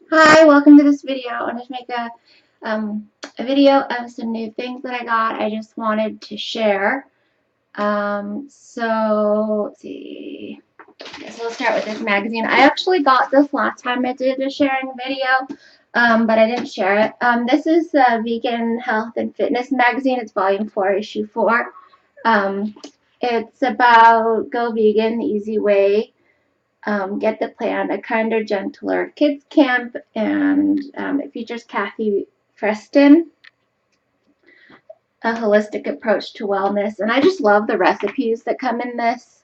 Hi, welcome to this video. I wanted to make a video of some new things that I got. I just wanted to share. Let's see. So we'll start with this magazine. I actually got this last time I did a sharing video, but I didn't share it. This is the Vegan Health and Fitness magazine. It's volume 4, issue 4. Um, it's about go vegan the easy way. Get the Plan, a kinder, gentler kids camp, and it features Kathy Preston, a holistic approach to wellness. And I just love the recipes that come in this.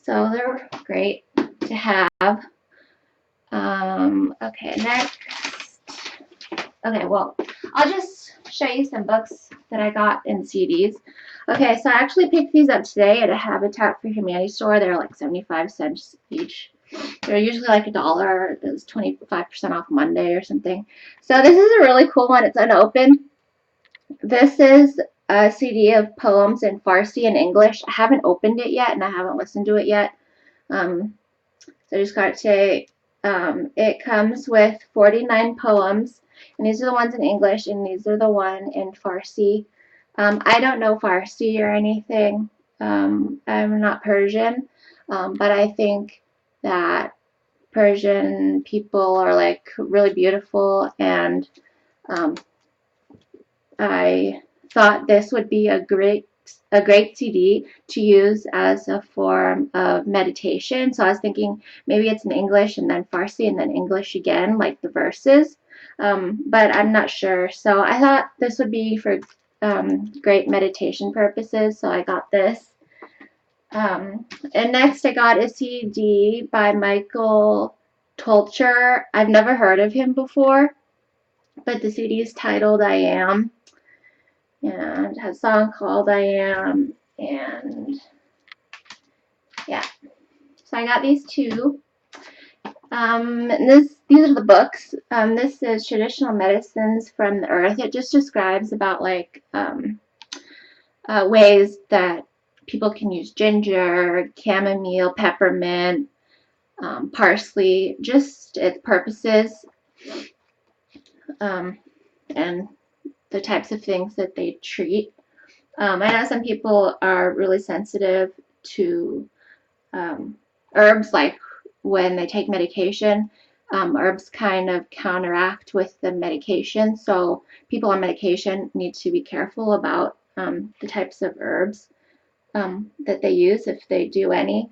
So they're great to have. Okay, next. Okay, well, I'll just show you some books that I got in CDs. Okay, so I actually picked these up today at a Habitat for Humanity store. They're like 75 cents each. They're usually like $1. It was 25% off Monday or something. So this is a really cool one. It's unopened. This is a CD of poems in Farsi and English. I haven't opened it yet and I haven't listened to it yet. So I just got to say, it comes with 49 poems, and these are the ones in English, and these are the one in Farsi. I don't know Farsi or anything. I'm not Persian, but I think that Persian people are like really beautiful, and um, I thought this would be a great CD to use as a form of meditation. So I was thinking maybe it's in English and then Farsi and then English again, like the verses. But I'm not sure. So I thought this would be for great meditation purposes. So I got this. And next I got a CD by Michael Tolcher. I've never heard of him before, but the CD is titled I Am, and has a song called I Am, and yeah. So I got these two. These are the books. This is Traditional Medicines from the Earth. It just describes about like ways that people can use ginger, chamomile, peppermint, parsley, just its purposes, um, and the types of things that they treat. I know some people are really sensitive to herbs, like when they take medication. Herbs kind of counteract with the medication, so people on medication need to be careful about the types of herbs that they use, if they do any.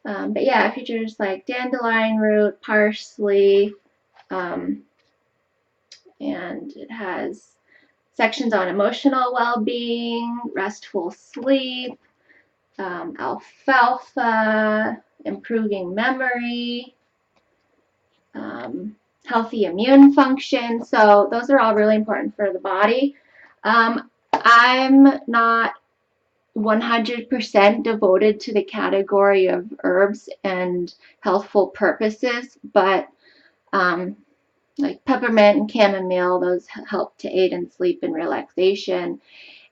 But yeah, it features like dandelion root, parsley, um, and it has sections on emotional well-being, restful sleep, alfalfa, improving memory, healthy immune function. So those are all really important for the body. I'm not 100% devoted to the category of herbs and healthful purposes, but like peppermint and chamomile, those help to aid in sleep and relaxation.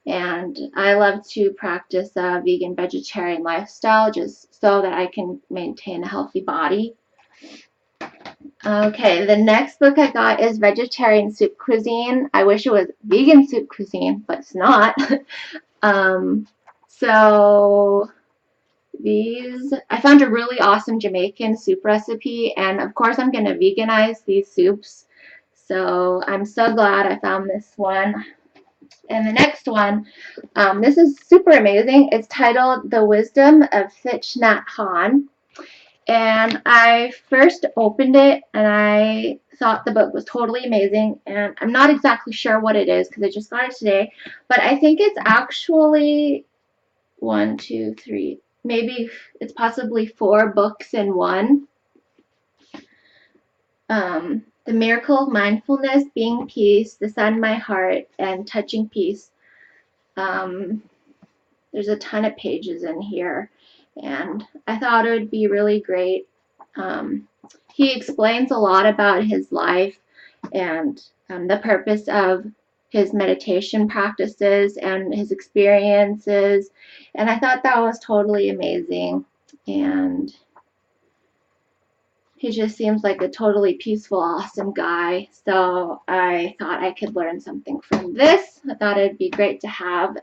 And I love to practice a vegan vegetarian lifestyle just so that I can maintain a healthy body. Okay, the next book I got is Vegetarian Soup Cuisine. I wish it was vegan soup cuisine, but it's not. um, so I found a really awesome Jamaican soup recipe, and of course I'm going to veganize these soups. So I'm so glad I found this one. And the next one, this is super amazing. It's titled The Wisdom of Thich Nhat Hanh. And I first opened it and I thought the book was totally amazing. And I'm not exactly sure what it is because I just got it today. But I think it's actually one, two, three, maybe it's possibly 4 books in one. The Miracle of Mindfulness, Being Peace, The Sun, My Heart, and Touching Peace. There's a ton of pages in here, and I thought it would be really great. He explains a lot about his life and the purpose of his meditation practices and his experiences, and I thought that was totally amazing. And he just seems like a totally peaceful, awesome guy. So I thought I could learn something from this. I thought it'd be great to have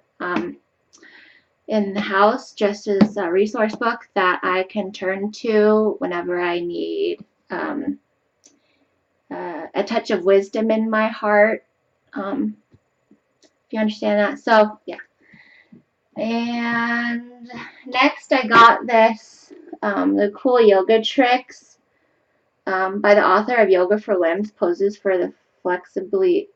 in the house just as a resource book that I can turn to whenever I need a touch of wisdom in my heart. If you understand that. So, yeah. And next I got this, the Cool Yoga Tricks by the author of Yoga for Limbs, Poses for the Flexibly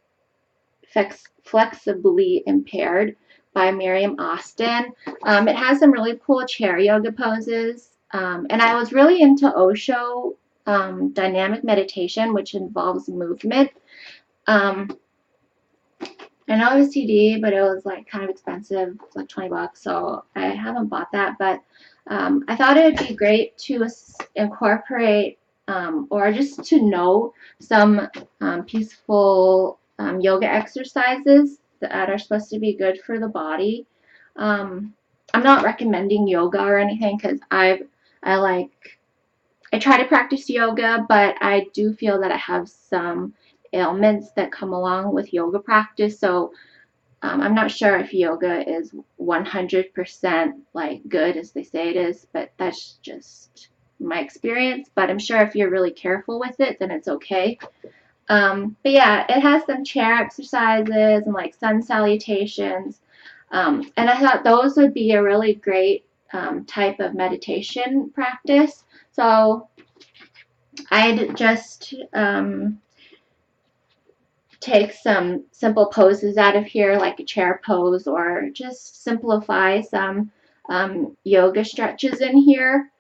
Impaired by Miriam Austin. It has some really cool chair yoga poses. And I was really into Osho dynamic meditation, which involves movement. I know it was CD, but it was like kind of expensive. It was like $20, so I haven't bought that. But I thought it would be great to incorporate or just to know some peaceful yoga exercises that are supposed to be good for the body. I'm not recommending yoga or anything because I try to practice yoga, but I do feel that I have some ailments that come along with yoga practice. So I'm not sure if yoga is 100% like good as they say it is, but that's just my experience. But I'm sure if you're really careful with it, then it's okay. But yeah, it has some chair exercises and like sun salutations. And I thought those would be a really great type of meditation practice. So I'd just take some simple poses out of here, like a chair pose, or just simplify some yoga stretches in here,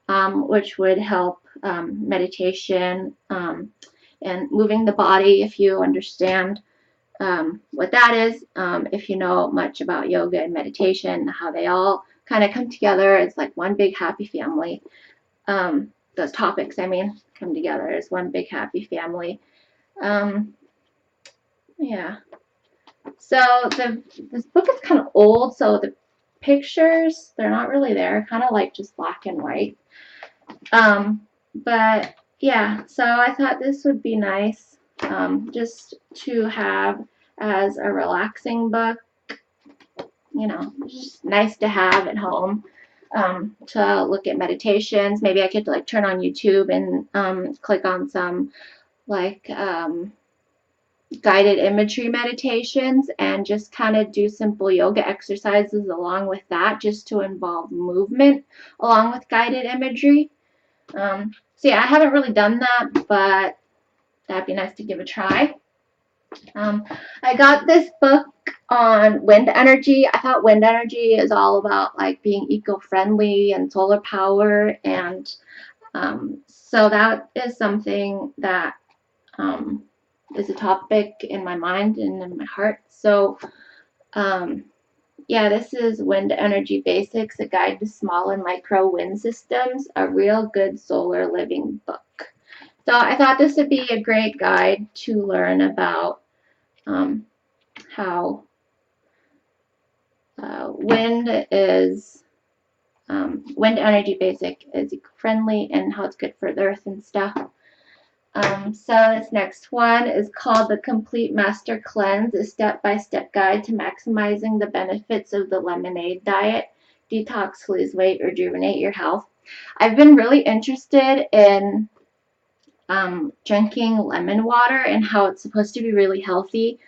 which would help meditation and moving the body, if you understand what that is. If you know much about yoga and meditation, how they all kind of come together as like one big happy family. Those topics, I mean, come together as one big happy family. Yeah. So this book is kind of old, so the pictures, they're not really there, kind of like just black and white. But yeah, so I thought this would be nice just to have as a relaxing book. It's just nice to have at home to look at meditations. Maybe I could like turn on YouTube and click on some like guided imagery meditations and just kind of do simple yoga exercises along with that, just to involve movement along with guided imagery. So yeah, I haven't really done that, but that'd be nice to give a try. I got this book on wind energy. I thought wind energy is all about like being eco-friendly and solar power, and so that is something that is a topic in my mind and in my heart. So yeah, this is Wind Energy Basics, a guide to small and micro wind systems, a real good solar living book. So I thought this would be a great guide to learn about how wind energy basic is eco-friendly and how it's good for the earth and stuff. So this next one is called The Complete Master Cleanse, a step-by-step guide to maximizing the benefits of the lemonade diet. Detox, lose weight, rejuvenate your health. I've been really interested in drinking lemon water and how it's supposed to be really healthy.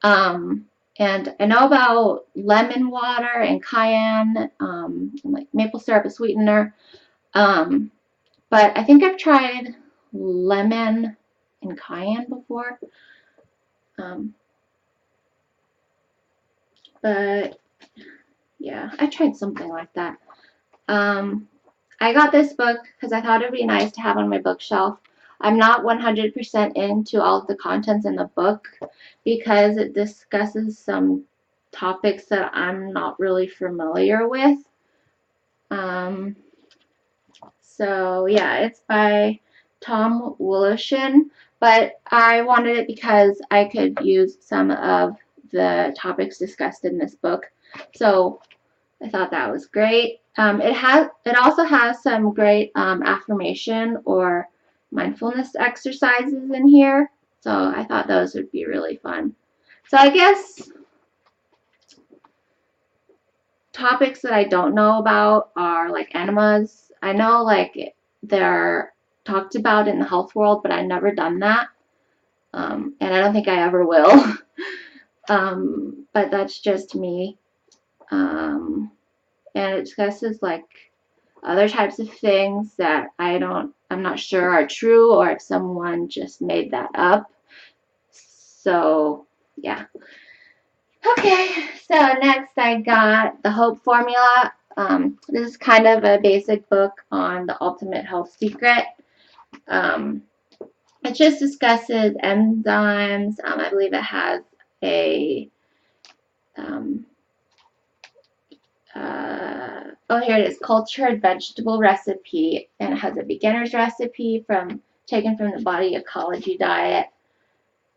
And I know about lemon water and cayenne, and like maple syrup, a sweetener. But I think I've tried lemon and cayenne before. But yeah, I tried something like that. I got this book because I thought it would be nice to have on my bookshelf. I'm not 100% into all of the contents in the book because it discusses some topics that I'm not really familiar with. So yeah, it's by Tom Woloshin, but I wanted it because I could use some of the topics discussed in this book. So I thought that was great. It also has some great affirmation or mindfulness exercises in here. So I thought those would be really fun. So I guess topics that I don't know about are like enemas. I know like they're talked about in the health world, but I've never done that. And I don't think I ever will. But that's just me. And it discusses like other types of things that I'm not sure are true or if someone just made that up. So, yeah. Okay, so next I got the Hope Formula. This is kind of a basic book on the ultimate health secret. Um, it just discusses enzymes. I believe it has a here it is, cultured vegetable recipe, and it has a beginner's recipe taken from the body ecology diet.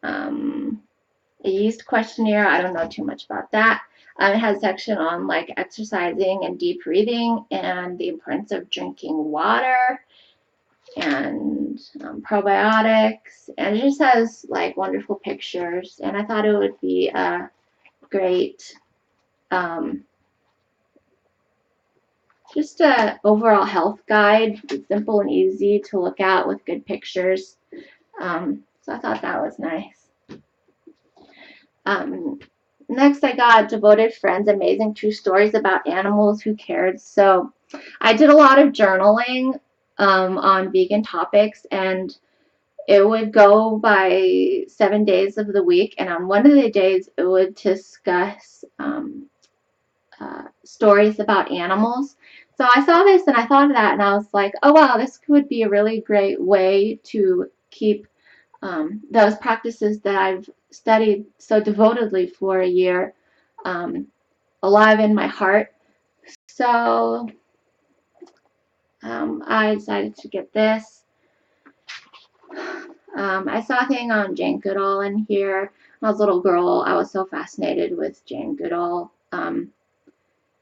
A yeast questionnaire, I don't know too much about that. It has a section on like exercising and deep breathing and the importance of drinking water and probiotics, and it just has like wonderful pictures, and I thought it would be a great just a overall health guide. It's simple and easy to look at with good pictures. So I thought that was nice. Next, I got Devoted Friends, Amazing True Stories About Animals Who Cared. So I did a lot of journaling on vegan topics, and it would go by 7 days of the week. And on one of the days, it would discuss stories about animals. So I saw this and I thought of that, and I was like, oh wow, this would be a really great way to keep those practices that I've studied so devotedly for a year alive in my heart. So I decided to get this. I saw a thing on Jane Goodall in here. When I was a little girl, I was so fascinated with Jane Goodall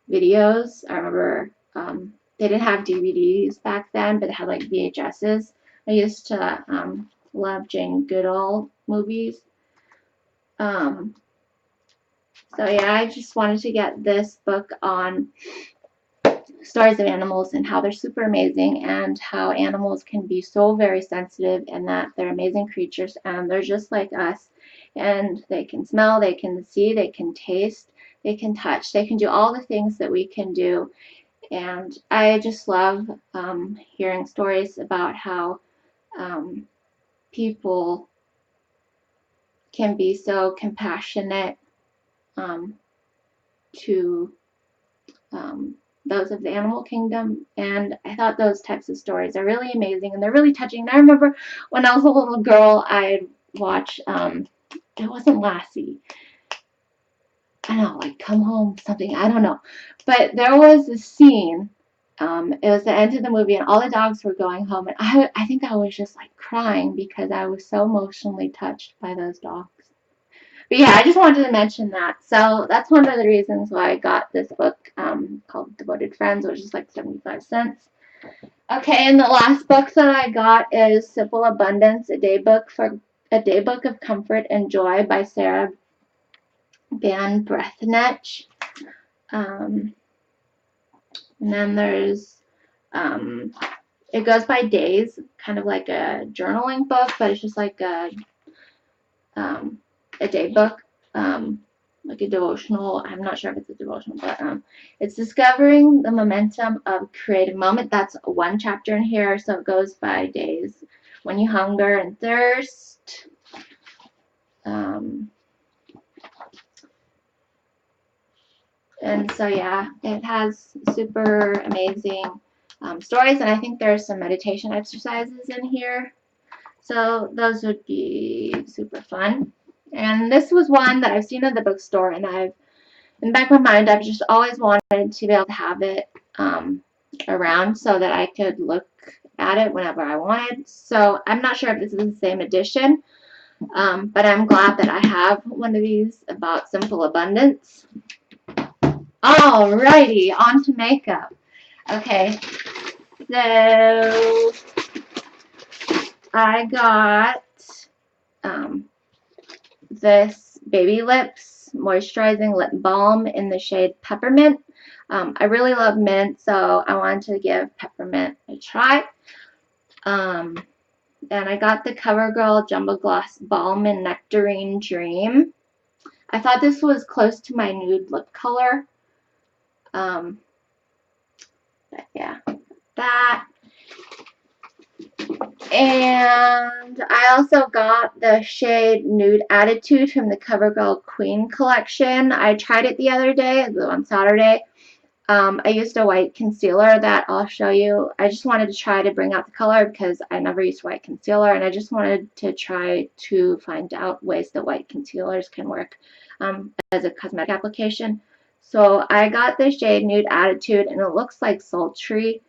videos. I remember they didn't have DVDs back then, but they had like VHSs. I used to love Jane Goodall movies. So yeah, I just wanted to get this book on stories of animals and how they're super amazing and how animals can be so very sensitive and that they're amazing creatures and they're just like us and they can smell, they can see, they can taste, they can touch, they can do all the things that we can do. And I just love hearing stories about how people can be so compassionate to those of the animal kingdom, and I thought those types of stories are really amazing and they're really touching. And I remember when I was a little girl, I'd watch it wasn't Lassie, I don't know, like Come Home something, I don't know, but there was a scene. It was the end of the movie, and all the dogs were going home, and I think I was just like crying because I was so emotionally touched by those dogs. But yeah, I just wanted to mention that. So that's one of the reasons why I got this book called Devoted Friends, which is like 75 cents. Okay, and the last book that I got is Simple Abundance, a daybook of comfort and joy by Sarah Van Brethnech. And then there's it goes by days, kind of like a journaling book, but it's just like a day book, like a devotional. I'm not sure if it's a devotional, but it's discovering the momentum of creative moment. That's one chapter in here, so it goes by days. When you hunger and thirst. And so yeah, it has super amazing stories, and I think there's some meditation exercises in here. So those would be super fun. And this was one that I've seen at the bookstore, and in the back of my mind, I've just always wanted to be able to have it around so that I could look at it whenever I wanted. So I'm not sure if this is the same edition, but I'm glad that I have one of these about simple abundance. Alrighty, on to makeup. Okay, so I got this Baby Lips moisturizing lip balm in the shade Peppermint. I really love mint, so I wanted to give Peppermint a try. And I got the CoverGirl Jumbo Gloss Balm in Nectarine Dream. I thought this was close to my nude lip color. But yeah, that. And I also got the shade Nude Attitude from the CoverGirl Queen collection. I tried it the other day, on Saturday. I used a white concealer that I'll show you. I just wanted to try to bring out the color because I never used white concealer, and I just wanted to try to find out ways that white concealers can work as a cosmetic application. So I got the shade Nude Attitude, and it looks like sultry.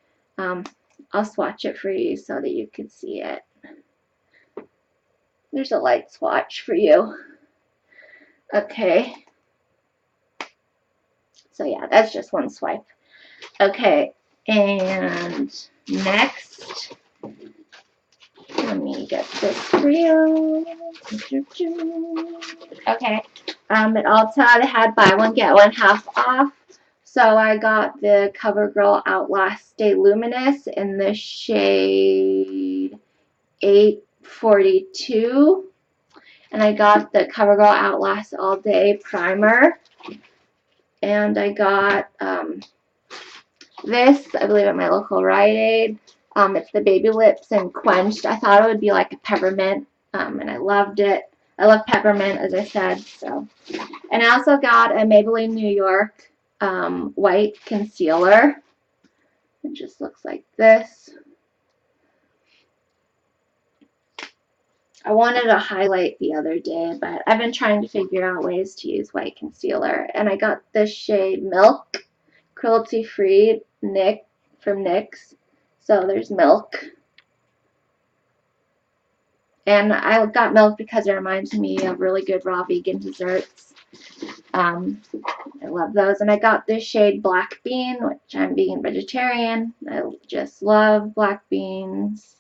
I'll swatch it for you so that you can see it. There's a light swatch for you. Okay. So yeah, that's just one swipe. Okay, and next, let me get this for you. Okay, at Ulta they had buy one get one half off. So I got the CoverGirl Outlast Stay Luminous in the shade 842. And I got the CoverGirl Outlast All Day Primer. And I got this, I believe, at my local Rite Aid. It's the Baby Lips and Quenched. I thought it would be like a peppermint, and I loved it. I love peppermint, as I said. So, and I also got a Maybelline New York white concealer. It just looks like this. I wanted a highlight the other day, but I've been trying to figure out ways to use white concealer. And I got this shade Milk, cruelty-free from NYX. So there's Milk. And I got Milk because it reminds me of really good raw vegan desserts. I love those. And I got this shade Black Bean, which I'm vegan vegetarian. I just love black beans.